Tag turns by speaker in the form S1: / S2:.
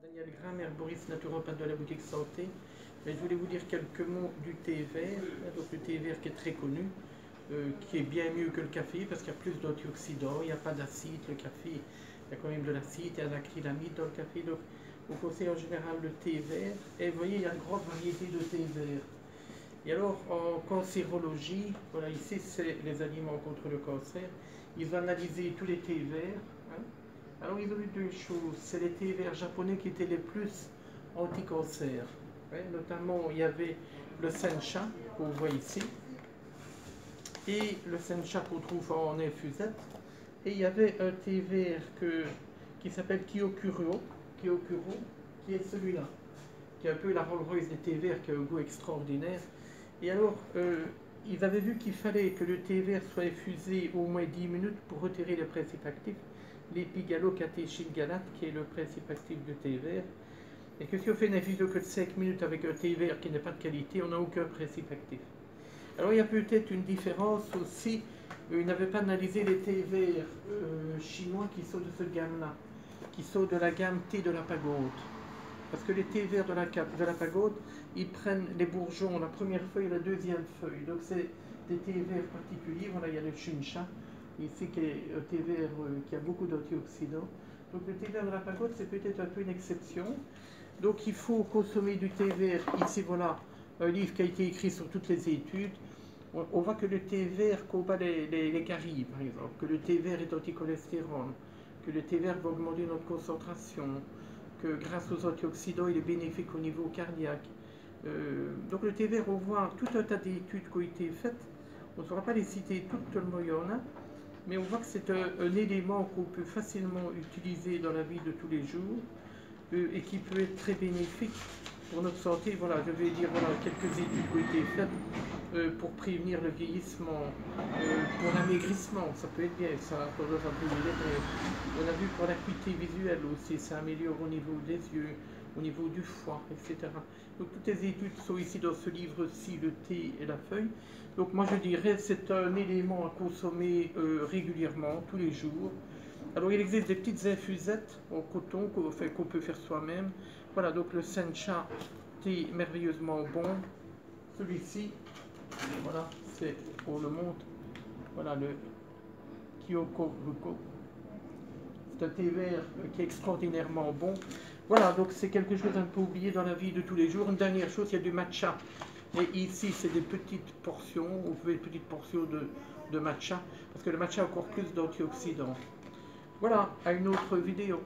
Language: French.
S1: Daniel Graham, herboriste naturopathe de la boutique santé. Mais je voulais vous dire quelques mots du thé vert. Donc le thé vert qui est très connu, qui est bien mieux que le café parce qu'il y a plus d'antioxydants, il n'y a pas d'acide. Le café, il y a quand même de l'acide, il y a de l'acrylamide dans le café. Donc on conseille en général le thé vert. Et vous voyez, il y a une grande variété de thé vert. Et alors en cancérologie, voilà, ici c'est les aliments contre le cancer. Ils ont analysé tous les thés verts. Hein. Alors ils ont vu deux choses. C'est les thés verts japonais qui étaient les plus anti-cancer. Ouais, notamment, il y avait le sencha, qu'on voit ici, et le sencha qu'on trouve en infusette. Et il y avait un thé vert qui s'appelle Kyokuro, qui est celui-là, qui est un peu la Rolls-Royce des thés verts, qui a un goût extraordinaire. Et alors, ils avaient vu qu'il fallait que le thé vert soit infusé au moins 10 minutes pour retirer le principe actif, l'épigalo-catéchine-galate, qui est le principe actif du thé vert. Et que si on fait une infusion que de 5 minutes avec un thé vert qui n'est pas de qualité, on n'a aucun principe actif. Alors il y a peut-être une différence aussi. Ils n'avaient pas analysé les thés verts chinois qui sont de cette gamme-là, qui sont de la gamme thé de la pagode. Parce que les thés verts de la pagode, ils prennent les bourgeons, la première feuille et la deuxième feuille. Donc c'est des thés verts particuliers. Voilà, il y a le shincha, ici qui est un thé vert qui a beaucoup d'antioxydants. Donc le thé vert de la pagode, c'est peut-être un peu une exception. Donc il faut consommer du thé vert. Ici voilà un livre qui a été écrit sur toutes les études. On voit que le thé vert combat les caries, par exemple, que le thé vert est anticholestérol, que le thé vert va augmenter notre concentration, que grâce aux antioxydants, il est bénéfique au niveau cardiaque. Donc le thé vert, on voit tout un tas d'études qui ont été faites. On ne saura pas les citer toutes, tellement il y en a, mais on voit que c'est un élément qu'on peut facilement utiliser dans la vie de tous les jours et qui peut être très bénéfique pour notre santé. Voilà, je vais dire voilà, quelques études qui ont été faites pour prévenir le vieillissement, pour l'amaigrissement, ça peut être bien, ça, pour on a vu pour l'acuité visuelle aussi, ça améliore au niveau des yeux, au niveau du foie, etc. Donc toutes les études sont ici dans ce livre-ci, le thé et la feuille. Donc moi je dirais c'est un élément à consommer régulièrement, tous les jours. Alors il existe des petites infusettes en coton qu'on peut faire soi-même. Voilà, donc le sencha, thé merveilleusement bon. Celui-ci, voilà, c'est, on le montre. Voilà le Kyoko. C'est un thé vert qui est extraordinairement bon. Voilà, donc c'est quelque chose à ne pas oublier dans la vie de tous les jours. Une dernière chose, il y a du matcha. Et ici, c'est des petites portions. Vous pouvez une petite portion de matcha, parce que le matcha a encore plus d'antioxydants. Voilà, à une autre vidéo.